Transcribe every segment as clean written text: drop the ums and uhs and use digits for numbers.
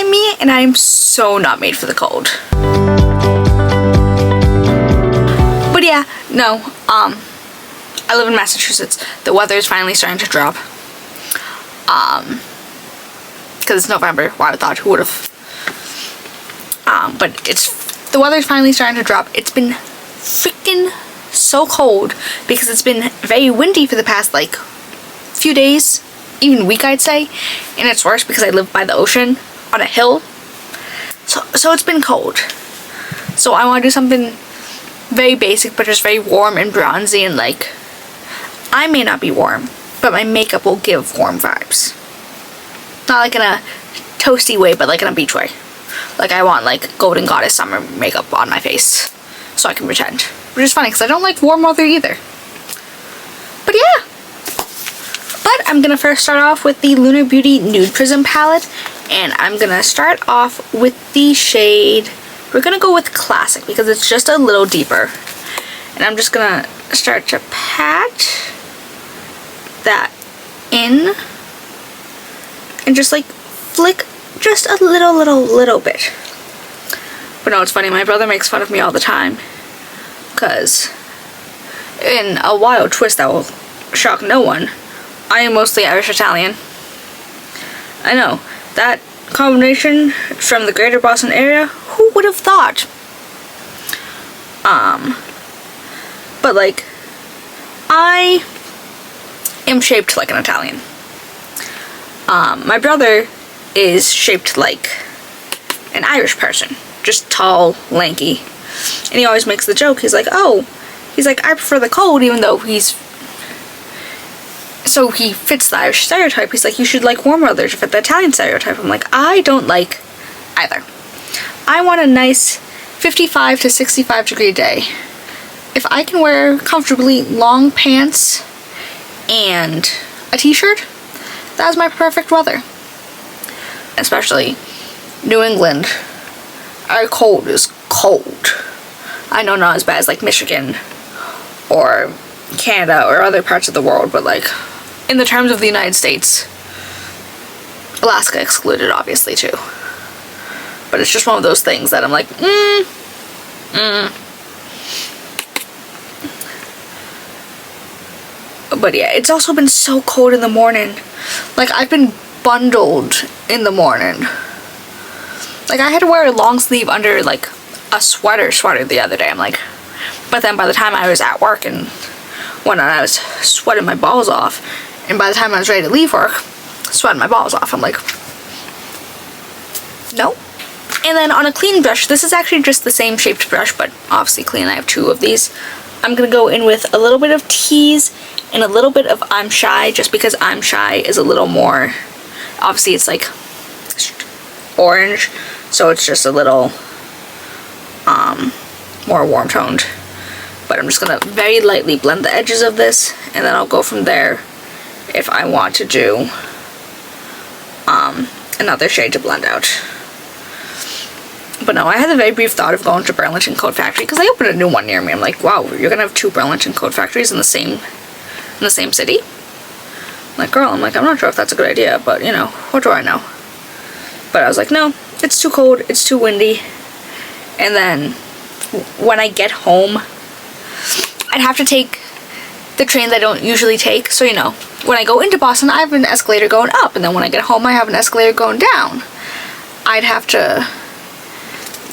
I'm me, and I'm so not made for the cold. But yeah, no, I live in Massachusetts. The weather is finally starting to drop. Because it's November. Why, I thought, who would have? But the weather's finally starting to drop. It's been freaking so cold because it's been very windy for the past like few days, even week I'd say, and it's worse because I live by the ocean on a hill, so it's been cold. So I want to do something very basic but just very warm and bronzy, and like, I may not be warm, but my makeup will give warm vibes. Not like in a toasty way, but like in a beach way. Like, I want like Golden Goddess summer makeup on my face so I can pretend. Which is funny because I don't like warm weather either. But yeah. But I'm gonna first start off with the Lunar Beauty Nude Prism palette, and I'm gonna start off with the shade, we're gonna go with Classic because it's just a little deeper. And I'm just gonna start to pat that in and just like flick just a little bit. But no, it's funny, my brother makes fun of me all the time because in a wild twist that will shock no one, I am mostly Irish Italian. I know, that combination from the greater Boston area, who would have thought? But like, I am shaped like an Italian. My brother is shaped like an Irish person, just tall, lanky, and he always makes the joke, he's like, I prefer the cold, even though so he fits the Irish stereotype. He's like, you should like warm weather to fit the Italian stereotype. I'm like, I don't like either. I want a nice 55 to 65 degree day. If I can wear comfortably long pants and a t-shirt, that's my perfect weather. Especially New England, our cold is cold. I know not as bad as like Michigan or Canada or other parts of the world, but like in the terms of the United States, Alaska excluded obviously too. But it's just one of those things that I'm like, But yeah, it's also been so cold in the morning. Like, I've been bundled in the morning. Like, I had to wear a long sleeve under like a sweater the other day. I'm like, but then by the time I was at work and when I was sweating my balls off, and by the time I was ready to leave work, sweating my balls off, I'm like, no. And then on a clean brush, this is actually just the same shaped brush, but obviously clean, I have two of these. I'm gonna go in with a little bit of Tease and a little bit of I'm Shy, just because I'm Shy is a little more, obviously it's like orange, so it's just a little more warm toned. But I'm just gonna very lightly blend the edges of this, and then I'll go from there if I want to do another shade to blend out. But no, I had a very brief thought of going to Burlington Coat Factory because they opened a new one near me. I'm like, wow, you're gonna have two Burlington Coat Factories in the same city? I'm like, girl, I'm not sure if that's a good idea, but you know, what do I know? But I was like, no, it's too cold, it's too windy. And then when I get home, I'd have to take the train that I don't usually take. So, you know, when I go into Boston, I have an escalator going up, and then when I get home, I have an escalator going down. I'd have to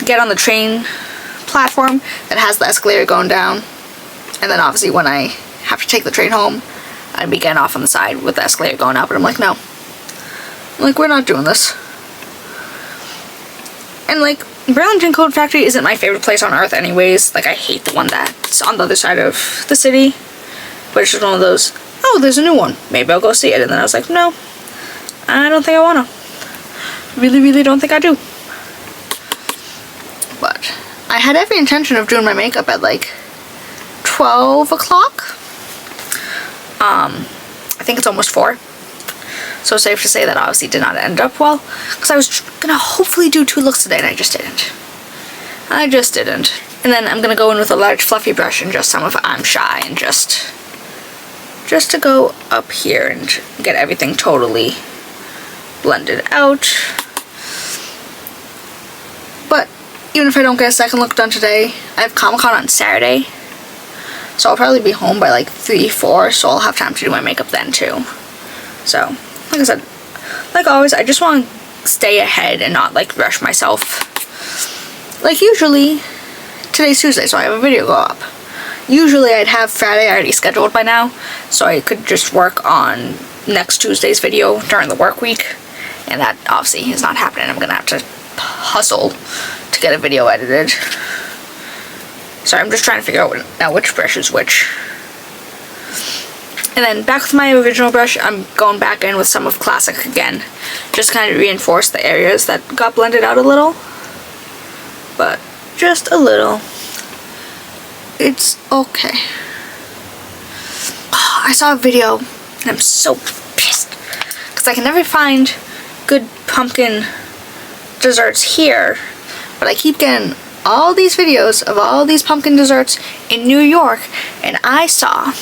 get on the train platform that has the escalator going down, and then obviously when I have to take the train home, I'd be getting off on the side with the escalator going up, and I'm like, no. I'm like, we're not doing this. And like, Burlington Coat Factory isn't my favorite place on earth anyways. Like, I hate the one that's on the other side of the city. But it's just one of those, oh, there's a new one, maybe I'll go see it. And then I was like, no, I don't think I wanna. Really don't think I do. But I had every intention of doing my makeup at like 12 o'clock. I think it's almost 4. So safe to say that obviously did not end up well, because I was gonna hopefully do 2 looks today and I just didn't. And then I'm gonna go in with a large fluffy brush and just some of I'm Shy, and just to go up here and get everything totally blended out. even if I don't get a second look done today, I have Comic-Con on Saturday. So I'll probably be home by like 3, 4, so I'll have time to do my makeup then too. So, like I said, like always, I just want to stay ahead and not like rush myself. Like usually, today's Tuesday, so I have a video go up. Usually I'd have Friday already scheduled by now, so I could just work on next Tuesday's video during the work week. And that obviously is not happening. I'm gonna have to hustle to get a video edited. Sorry, I'm just trying to figure out now which brush is which. And then back with my original brush, I'm going back in with some of Classic again. Just kind of reinforce the areas that got blended out a little. But just a little. It's okay. Oh, I saw a video and I'm so pissed. Because I can never find good pumpkin desserts here. But I keep getting all these videos of all these pumpkin desserts in New York, and I saw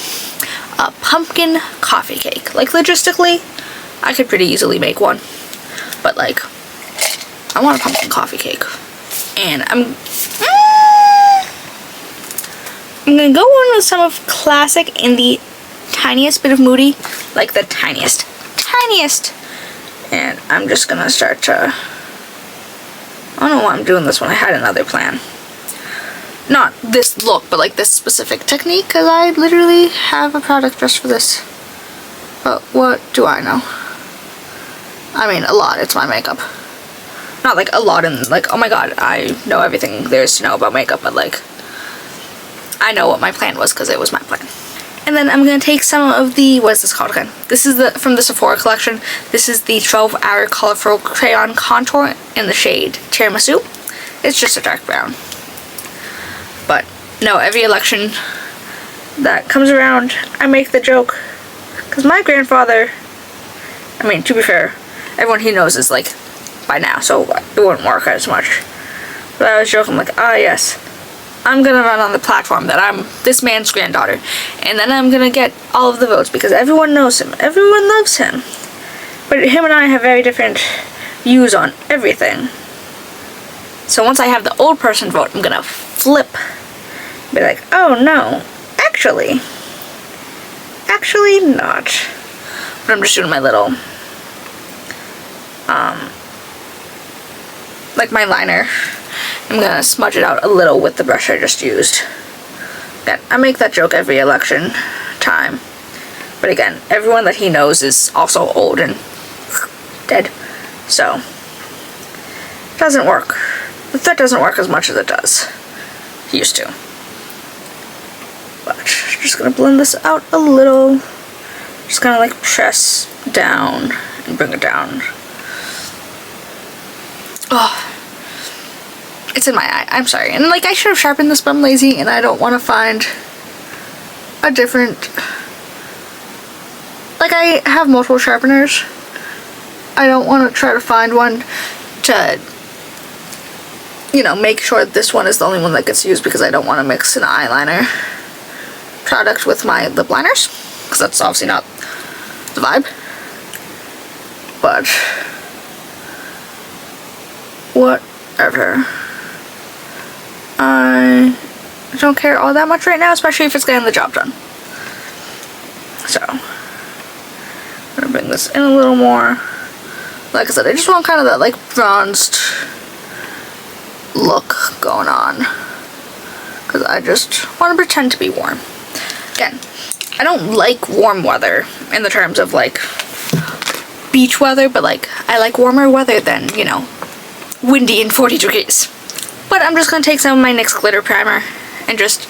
a pumpkin coffee cake. Like logistically, I could pretty easily make one, but like I want a pumpkin coffee cake, and I'm gonna go on with some of Classic in the tiniest bit of Moody, like the tiniest, and I'm just gonna start to, I don't know why I'm doing this when I had another plan. Not this look, but like this specific technique, because I literally have a product just for this. But what do I know? I mean, a lot. It's my makeup. Not like a lot in like, oh my god, I know everything there is to know about makeup, but like, I know what my plan was because it was my plan. And then I'm going to take some of the, what is this called again? This is from the Sephora collection. This is the 12-Hour Colorful Crayon Contour in the shade Tiramisu. It's just a dark brown. But no, every election that comes around, I make the joke. Because my grandfather, I mean, to be fair, everyone he knows is like, by now, so it wouldn't work as much. But I was joking like, ah yes, I'm gonna run on the platform that I'm this man's granddaughter, and then I'm gonna get all of the votes because everyone knows him, everyone loves him. But him and I have very different views on everything. So once I have the old person vote, I'm gonna flip. Be like, oh no, actually not. But I'm just doing my little, like my liner. I'm gonna smudge it out a little with the brush I just used. Again, I make that joke every election time. But again, everyone that he knows is also old and dead. So, it doesn't work. That doesn't work as much as it does. Used to. But, just gonna blend this out a little. Just gonna like press down and bring it down. Oh. It's in my eye. I'm sorry. And like I should have sharpened this, but I'm lazy and I don't want to find a different, like I have multiple sharpeners. I don't want to try to find one to, you know, make sure this one is the only one that gets used because I don't want to mix an eyeliner product with my lip liners because that's obviously not the vibe. But whatever. I don't care all that much right now, especially if it's getting the job done. So, I'm gonna bring this in a little more. Like I said, I just want kind of that like bronzed look going on. Because I just want to pretend to be warm. Again, I don't like warm weather in the terms of like beach weather, but like I like warmer weather than, you know, windy and 40 degrees. But I'm just going to take some of my NYX glitter primer and just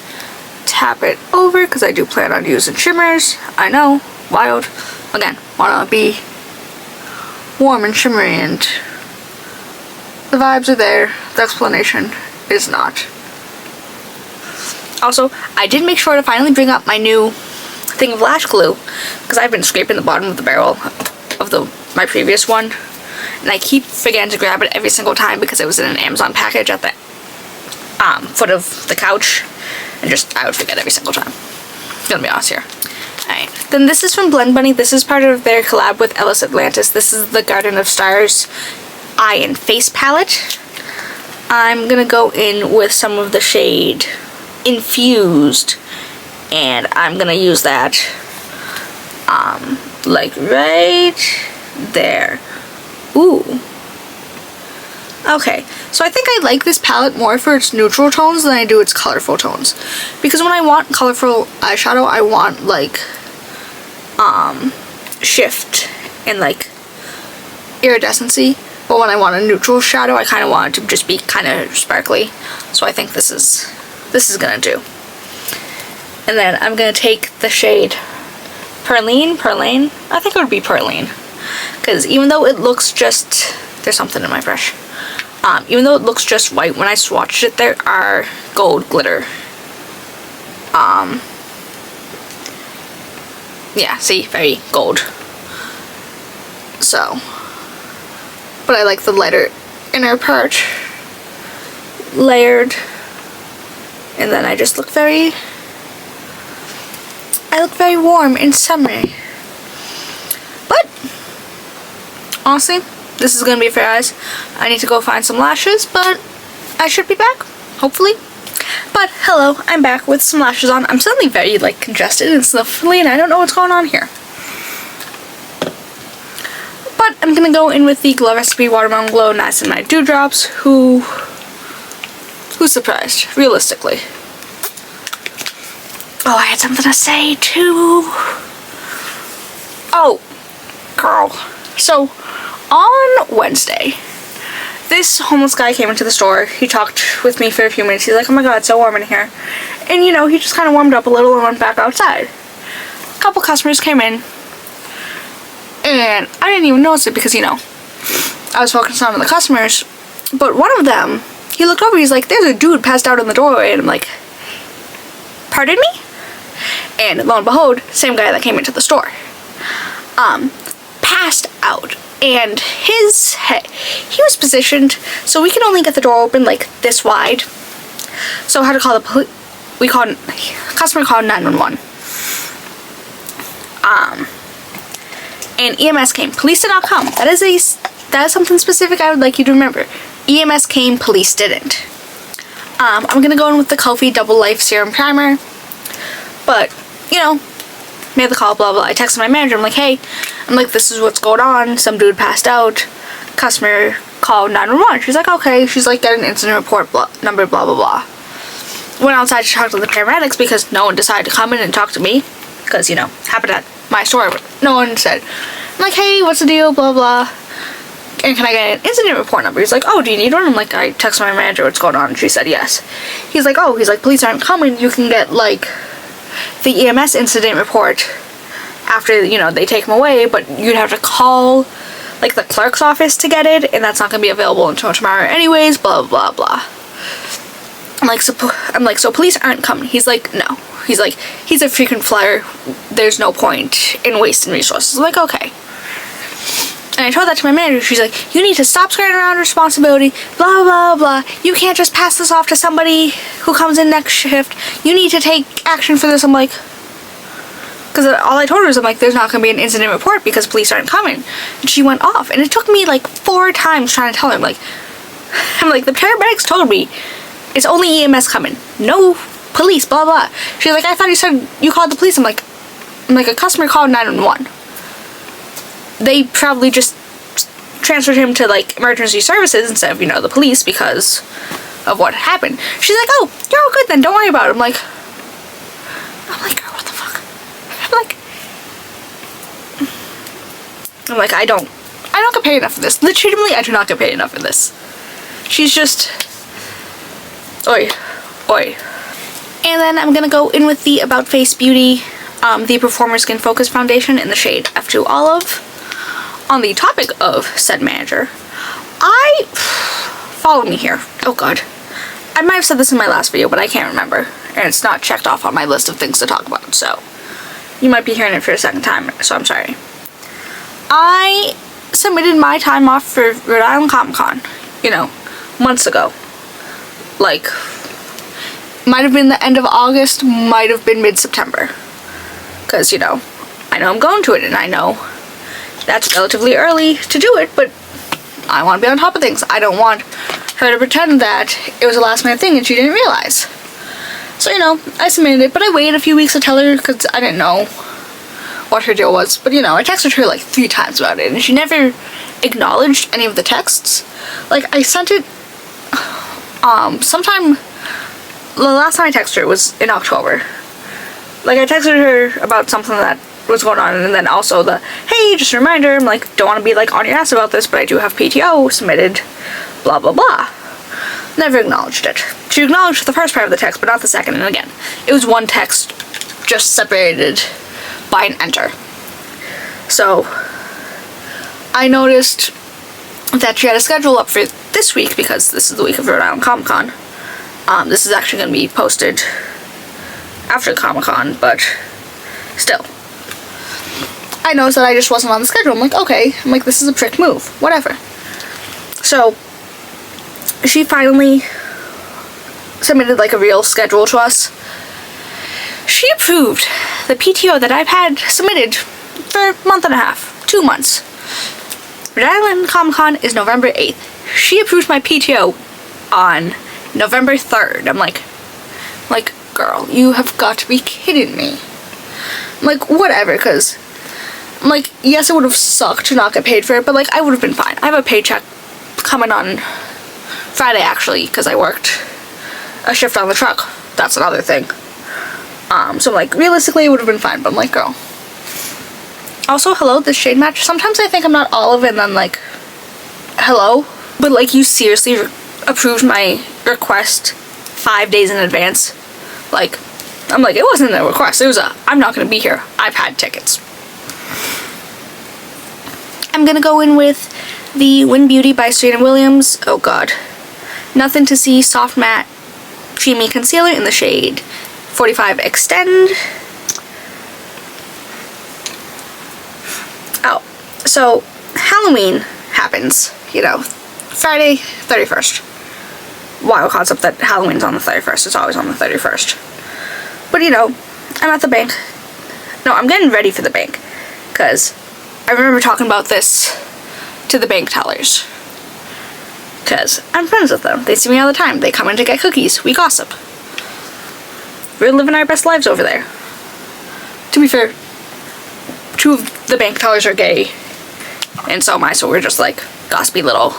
tap it over because I do plan on using shimmers. I know, wild. Again, want to be warm and shimmery, and the vibes are there. The explanation is not. Also, I did make sure to finally bring up my new thing of lash glue because I've been scraping the bottom of the barrel of my previous one. And I keep forgetting to grab it every single time because it was in an Amazon package at the foot of the couch. And I would forget every single time. I'm gonna be honest here. Alright. Then this is from Blend Bunny. This is part of their collab with Ellis Atlantis. This is the Garden of Stars Eye and Face palette. I'm gonna go in with some of the shade Infused, and I'm gonna use that like right there. Ooh. Okay, so I think I like this palette more for its neutral tones than I do its colorful tones, because when I want colorful eyeshadow, I want like shift and like iridescency, but when I want a neutral shadow, I kind of want it to just be kind of sparkly. So I think this is gonna do. And then I'm gonna take the shade Perline. I think it would be Perline, because even though it looks just, there's something in my brush. Even though it looks just white, when I swatched it, there are gold glitter. Yeah, see, very gold. So, but I like the lighter inner part layered, and then I just look very warm and summery. But honestly, this is gonna be for eyes. I need to go find some lashes, but I should be back, hopefully. But hello, I'm back with some lashes on. I'm suddenly very like congested and sniffly, and I don't know what's going on here. But I'm gonna go in with the Glow Recipe Watermelon Glow Niacinamide Dewdrops. Who's surprised, realistically? Oh, I had something to say too. Oh, girl. So, on Wednesday, this homeless guy came into the store. He talked with me for a few minutes. He's like, oh my god, it's so warm in here. And you know, he just kind of warmed up a little and went back outside. A couple customers came in, and I didn't even notice it because, you know, I was focused on the customers. But one of them, he looked over, he's like, there's a dude passed out in the doorway. And I'm like, pardon me? And lo and behold, same guy that came into the store. Passed out. And his head, he was positioned so we could only get the door open like this wide. So I had to call the police. Customer called 911. And EMS came. Police did not come. That is something specific I would like you to remember. EMS came, police didn't. I'm gonna go in with the Kulfi Double Life Serum Primer. But, you know, made the call, blah blah. I texted my manager, I'm like, hey, this is what's going on. Some dude passed out. Customer called 911. She's like, okay. She's like, get an incident report number, blah blah blah. Went outside to talk to the paramedics because no one decided to come in and talk to me. Because, you know, happened at my store, but no one said. I'm like, hey, what's the deal, blah blah. And can I get an incident report number? He's like, oh, do you need one? I'm like, I texted my manager what's going on, and she said yes. He's like, police aren't coming. You can get, like, the EMS incident report after, you know, they take him away, but you'd have to call, like, the clerk's office to get it, and that's not gonna be available until tomorrow anyways, blah blah blah. I'm like, so police aren't coming. He's like, no. He's like, he's a frequent flyer. There's no point in wasting resources. I'm like, okay. And I told that to my manager. She's like, you need to stop skirting around responsibility, blah blah blah. You can't just pass this off to somebody who comes in next shift. You need to take action for this. I'm like, because all I told her is, I'm like, there's not going to be an incident report because police aren't coming. And she went off. And it took me like 4 times trying to tell her. I'm like, the paramedics told me it's only EMS coming. No police, blah blah. She's like, I thought you said you called the police. I'm like, a customer called 911. They probably just transferred him to like emergency services instead of, you know, the police because of what happened. She's like, oh, you're all good then, don't worry about it. I'm like, girl, what the fuck? I'm like, I don't get paid enough for this. Legitimately, I do not get paid enough for this. She's just, oi. And then I'm gonna go in with the About Face Beauty, the Performer Skin Focus Foundation in the shade F2 Olive. On the topic of said manager, follow me here. Oh god. I might have said this in my last video, but I can't remember. And it's not checked off on my list of things to talk about, so you might be hearing it for a second time, so I'm sorry. I submitted my time off for Rhode Island Comic Con, you know, months ago. Like, might have been the end of August, might have been mid-September. Because, you know, I know I'm going to it, and I know that's relatively early to do it, but I want to be on top of things. I don't want her to pretend that it was a last minute thing and she didn't realize. So, you know, I submitted it, but I waited a few weeks to tell her because I didn't know what her deal was. But, you know, I texted her like 3 times about it and she never acknowledged any of the texts. Like, I sent it sometime, the last time I texted her was in October. Like, I texted her about something that was going on, and then also the, hey, just a reminder, I'm like, don't want to be like on your ass about this, but I do have PTO submitted, blah blah blah. Never acknowledged it. She acknowledged the first part of the text, but not the second, and again, it was one text just separated by an enter. So I noticed that she had a schedule up for this week because this is the week of Rhode Island Comic Con. This is actually going to be posted after Comic Con, but still. I noticed that I just wasn't on the schedule. I'm like, okay. I'm like, this is a prick move. Whatever. So, she finally submitted like a real schedule to us. She approved the PTO that I've had submitted for a month and a half. 2 months. Rhode Island Comic Con is November 8th. She approved my PTO on November 3rd. I'm like, girl, you have got to be kidding me. I'm like, whatever, because I'm like, yes, it would have sucked to not get paid for it, but like, I would have been fine. I have a paycheck coming on Friday, actually, because I worked a shift on the truck. That's another thing. So I'm like, realistically, it would have been fine, but I'm like, girl. Also, hello, this shade match. Sometimes I think I'm not olive and then like, hello, but like, you seriously approved my request 5 days in advance. Like, I'm like, it wasn't a request, it was a, I'm not gonna be here, I've had tickets. I'm gonna go in with the Win Beauty by Serena Williams. Oh god. Nothing to See Soft Matte Creamy Concealer in the shade 45 Extend. Oh, so Halloween happens, you know, Friday 31st. Wild concept that Halloween's on the 31st. It's always on the 31st. But, you know, I'm at the bank. No, I'm getting ready for the bank. Because I remember talking about this to the bank tellers. Because I'm friends with them. They see me all the time. They come in to get cookies. We gossip. We're living our best lives over there. To be fair, 2 of the bank tellers are gay. And so am I, so we're just like gossipy little.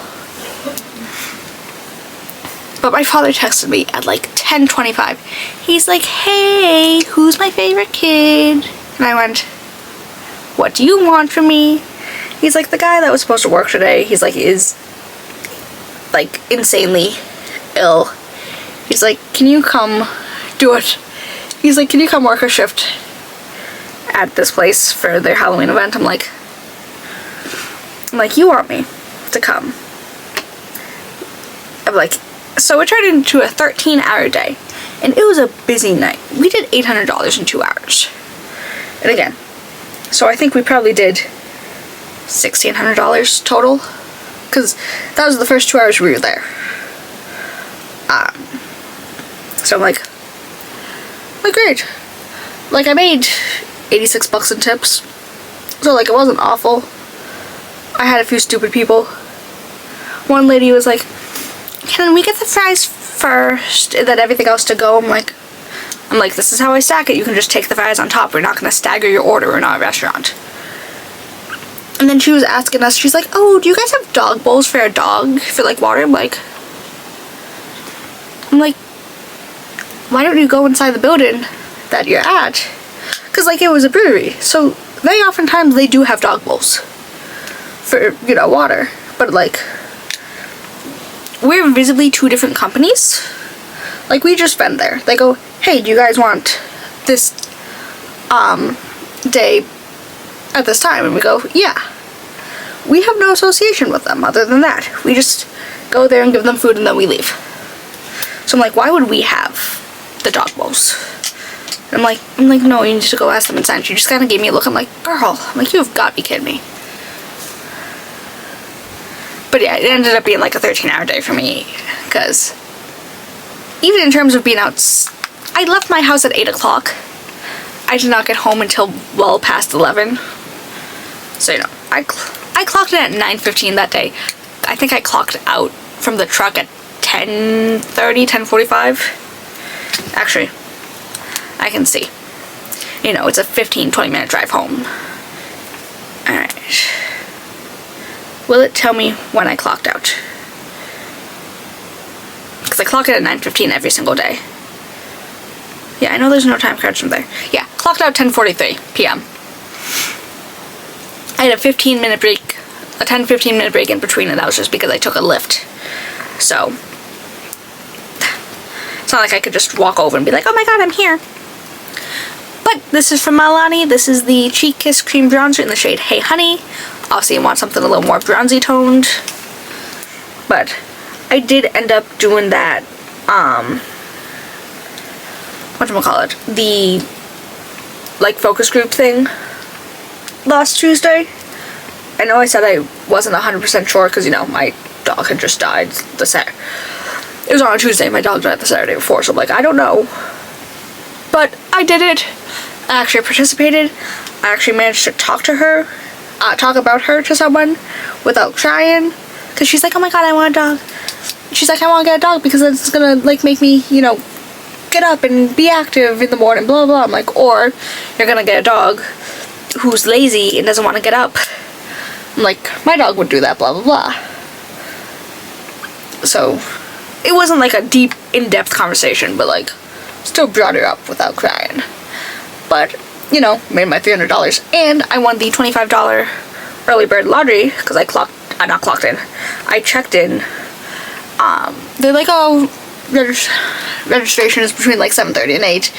But my father texted me at like 10:25. He's like, hey, who's my favorite kid? And I went, what do you want from me? He's like, the guy that was supposed to work today, he's like, is like insanely ill. He's like, can you come do it? He's like, can you come work a shift at this place for their Halloween event? I'm like, you want me to come? I'm like, so it turned into a 13-hour day, and it was a busy night. We did $800 in 2 hours. And again, so I think we probably did $1,600 total, because that was the first 2 hours we were there. So I'm like, great. Like, I made $86 in tips, so like, it wasn't awful. I had a few stupid people. One lady was like, can we get the fries first and then everything else to go? I'm like, this is how I stack it. You can just take the fries on top. We're not going to stagger your order. We're not a restaurant. And then she was asking us, she's like, oh, do you guys have dog bowls for a dog for like water? I'm like, why don't you go inside the building that you're at? Because like, it was a brewery, so they oftentimes they do have dog bowls for, you know, water. But like, we're visibly 2 different companies. Like, we just vend there. They go, hey, do you guys want this day at this time? And we go, yeah. We have no association with them other than that. We just go there and give them food and then we leave. So I'm like, why would we have the dog bowls? And I'm like, no, you need to go ask them inside. She just kind of gave me a look. I'm like, girl, you have got to be kidding me. But yeah, it ended up being like a 13-hour day for me, because even in terms of being out, I left my house at 8 o'clock. I did not get home until well past 11. So, you know, I clocked in at 9:15 that day. I think I clocked out from the truck at 10:30, 10:45. Actually, I can see. You know, it's a 15-20 minute drive home. Alright. Will it tell me when I clocked out? Because I clock it at 9:15 every single day. Yeah, I know there's no time cards from there. Yeah, clocked out 10:43 p.m. I had a 15-minute break, a 10-15 minute break in between, and that was just because I took a lift. So, it's not like I could just walk over and be like, oh my god, I'm here. But this is from Milani. This is the Cheek Kiss Cream Bronzer in the shade Hey Honey. Obviously, you want something a little more bronzy toned. But I did end up doing that, whatchamacallit, the, like, focus group thing last Tuesday. I know I said I wasn't 100% sure because, you know, my dog had just died it was on a Tuesday, my dog died the Saturday before, so I'm like, I don't know. But I did it. I actually participated. I actually managed to talk about her to someone without crying. Because she's like, oh my god, I want a dog. She's like, I want to get a dog because it's gonna, like, make me, you know, get up and be active in the morning, blah, blah, blah. I'm like, or you're gonna get a dog who's lazy and doesn't want to get up. I'm like, my dog would do that, blah, blah, blah. So, it wasn't like a deep, in-depth conversation, but, like, still brought her up without crying. But, you know, made my $300. And I won the $25 early bird lottery because I checked in. They're like, oh, registration is between like 7:30 and 8.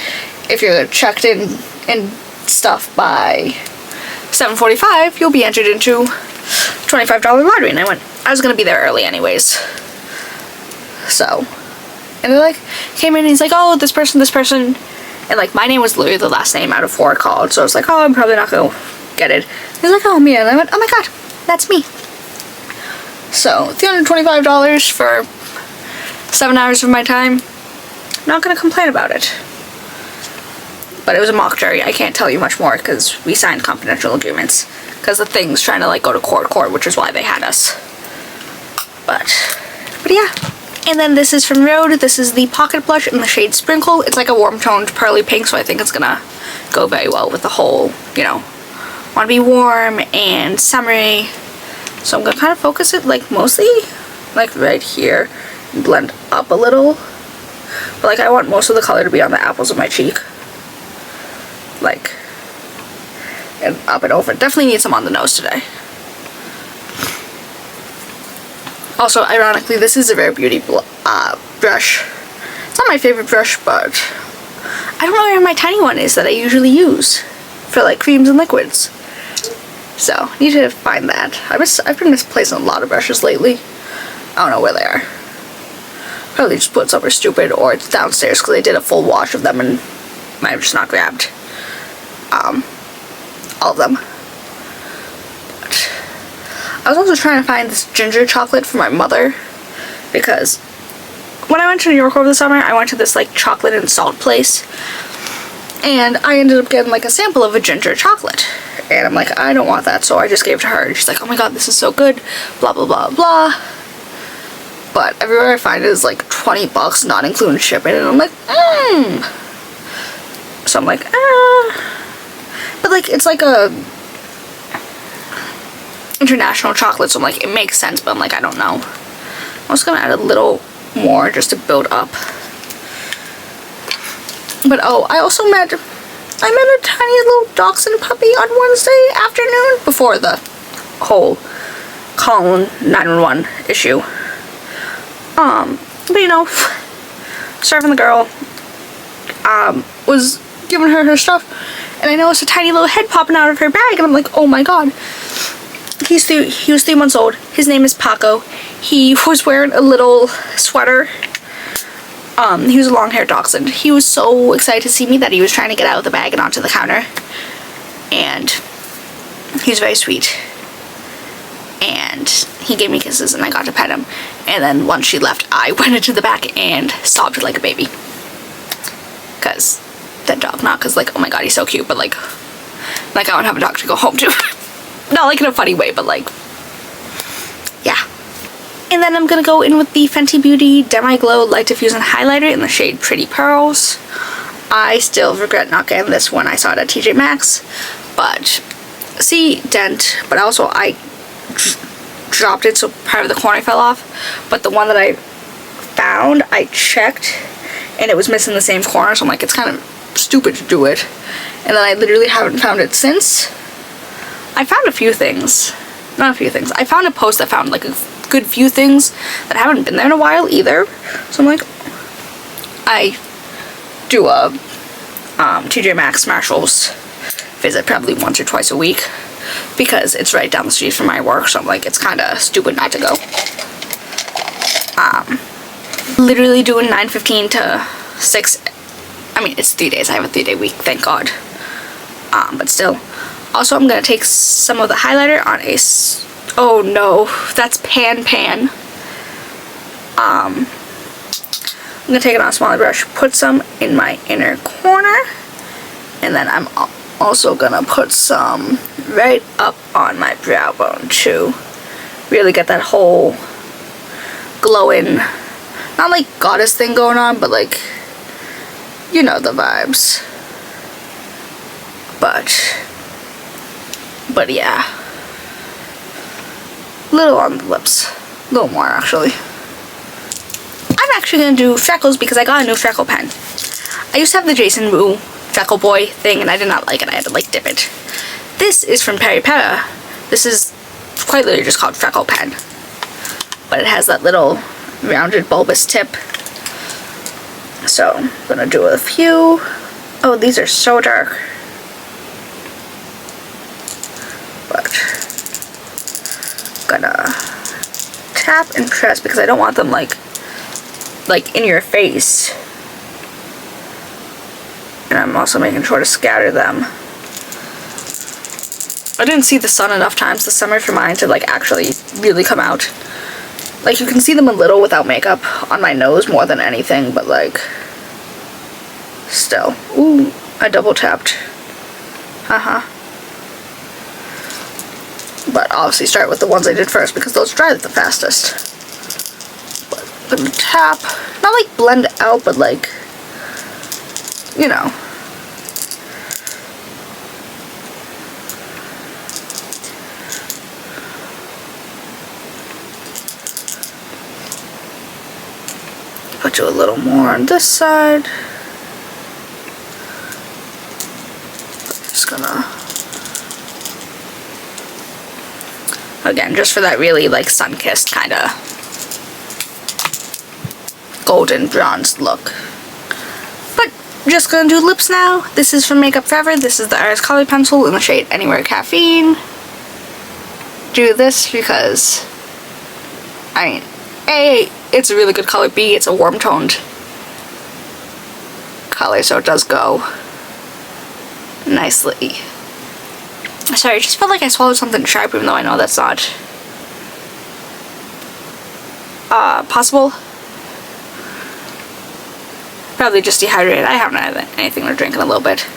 If you're checked in and stuff by 7:45, you'll be entered into $25 lottery. And I was gonna be there early anyways. So, and they're like, came in and he's like, oh, this person, and like my name was literally the last name out of 4 called, so I was like, oh, I'm probably not gonna get it. He's like, oh, Mia, and I went, oh my god, that's me. So, $325 for 7 hours of my time. Not gonna complain about it. But it was a mock jury. I can't tell you much more because we signed confidential agreements. Because the thing's trying to like go to court, which is why they had us. But yeah. And then this is from Rhode. This is the Pocket Blush in the shade Sprinkle. It's like a warm toned pearly pink, so I think it's gonna go very well with the whole, you know, want to be warm and summery. So I'm gonna kind of focus it like mostly like right here and blend up a little. But like I want most of the color to be on the apples of my cheek. Like, and up and over. Definitely need some on the nose today. Also, ironically, this is a Rare Beauty brush. It's not my favorite brush, but I don't know where my tiny one is that I usually use for like creams and liquids. So, I need to find that. I've been misplacing a lot of brushes lately. I don't know where they are. Probably just put somewhere stupid, or it's downstairs because I did a full wash of them and might have just not grabbed all of them. I was also trying to find this ginger chocolate for my mother because when I went to New York over the summer, I went to this like chocolate and salt place and I ended up getting like a sample of a ginger chocolate and I'm like, I don't want that, so I just gave it to her and she's like, oh my god, this is so good, blah blah blah blah. But everywhere I find it is like $20, not including shipping, and I'm like, So I'm like, but like it's like a international chocolate, so I'm like, it makes sense, but I'm like, I don't know. I'm just gonna add a little more just to build up. But oh, I met a tiny little dachshund puppy on Wednesday afternoon before the whole calling 911 issue. But you know, serving the girl, was giving her stuff, and I noticed a tiny little head popping out of her bag, and I'm like, oh my god. He was 3 months old. His name is Paco. He was wearing a little sweater. He was a long-haired dachshund. He was so excited to see me that he was trying to get out of the bag and onto the counter. And he was very sweet. And he gave me kisses and I got to pet him. And then once she left, I went into the back and sobbed like a baby. Cause that dog, not cause like, oh my god, he's so cute, but like I want to have a dog to go home to. Not like in a funny way, but like, yeah. And then I'm going to go in with the Fenty Beauty Demi Glow Light Diffusing Highlighter in the shade Pretty Pearls. I still regret not getting this when I saw it at TJ Maxx. But, see, dent. But also, I dropped it, so part of the corner fell off. But the one that I found, I checked, and it was missing the same corner. So I'm like, it's kind of stupid to do it. And then I literally haven't found it since. I found a few things. Not a few things. I found a post that found like a good few things that haven't been there in a while either. So I'm like, I do a TJ Maxx Marshalls visit probably once or twice a week because it's right down the street from my work. So I'm like, it's kind of stupid not to go. Literally doing 9:15 to 6. I mean, it's 3 days. I have a 3-day week, thank God. But still. Also, I'm going to take some of the highlighter on a... Oh no, that's Pan. I'm going to take it on a smaller brush, put some in my inner corner, and then I'm also going to put some right up on my brow bone too. Really get that whole glowing, not like goddess thing going on, but like, you know the vibes. But yeah. Little on the lips. A little more actually. I'm actually going to do freckles because I got a new Freckle Pen. I used to have the Jason Wu Freckle Boy thing and I did not like it. I had to like dip it. This is from Peripera. This is quite literally just called Freckle Pen. But it has that little rounded bulbous tip. So I'm going to do a few. Oh, these are so dark. But gonna tap and press because I don't want them like in your face. And I'm also making sure to scatter them. I didn't see the sun enough times this summer for mine to like actually really come out. Like you can see them a little without makeup on my nose more than anything, but like still. Ooh, I double tapped. But obviously start with the ones I did first because those dry the fastest. But I'm gonna tap, not like blend out, but like, you know. Put you a little more on this side. Just gonna, again, just for that really like sun-kissed kind of golden bronze look. But just gonna do lips now. This is from Makeup Forever. This is the Iris Color Pencil in the shade Anywhere Caffeine. Do this because, I mean, A, it's a really good color. B, it's a warm toned color, so it does go nicely. Sorry, I just felt like I swallowed something sharp, even though I know that's not possible. Probably just dehydrated. I haven't had anything to drink in a little bit.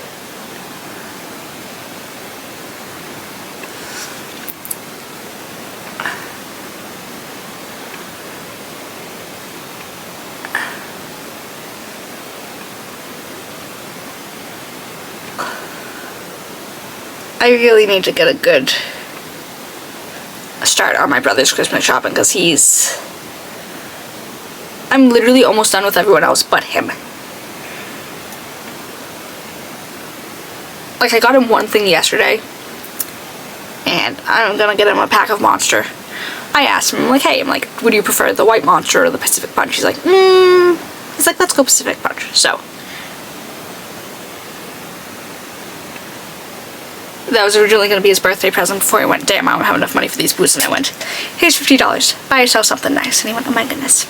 I really need to get a good start on my brother's Christmas shopping because I'm literally almost done with everyone else but him. Like I got him one thing yesterday and I'm gonna get him a pack of Monster. I asked him, like, hey, I'm like, would you prefer the white Monster or the Pacific Punch? He's like, he's like, let's go Pacific Punch. So that was originally going to be his birthday present before he went, damn, I don't have enough money for these boots. And I went, here's $50. Buy yourself something nice. And he went, oh my goodness.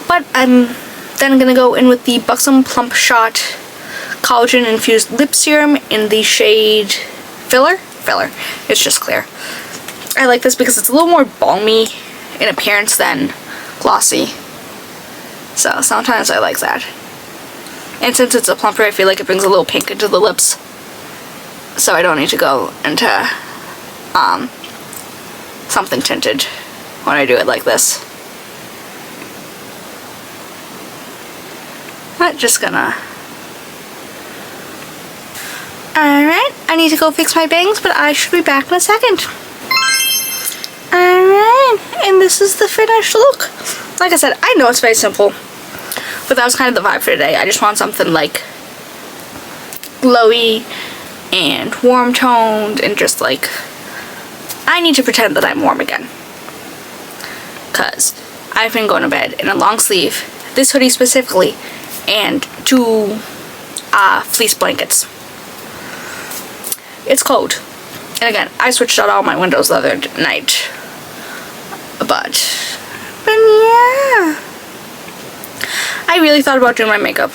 But I'm then going to go in with the Buxom Plump Shot Collagen Infused Lip Serum in the shade Filler. It's just clear. I like this because it's a little more balmy in appearance than glossy. So sometimes I like that. And since it's a plumper, I feel like it brings a little pink into the lips. So I don't need to go into something tinted when I do it like this. Not just gonna... Alright, I need to go fix my bangs, but I should be back in a second. Alright, and this is the finished look. Like I said, I know it's very simple, but that was kind of the vibe for today. I just want something like glowy and warm toned and just like, I need to pretend that I'm warm again. Because I've been going to bed in a long sleeve, this hoodie specifically, and 2 fleece blankets. It's cold. And again, I switched out all my windows the other night. But yeah. I really thought about doing my makeup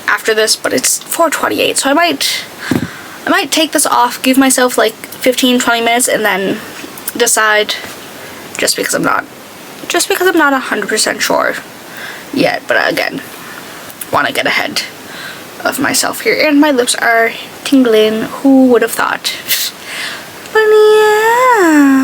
after this, but it's 4:28, so I might take this off, give myself like 15-20 minutes, and then decide, just because I'm not 100% sure yet. But again, want to get ahead of myself here. And my lips are tingling. Who would have thought? But yeah.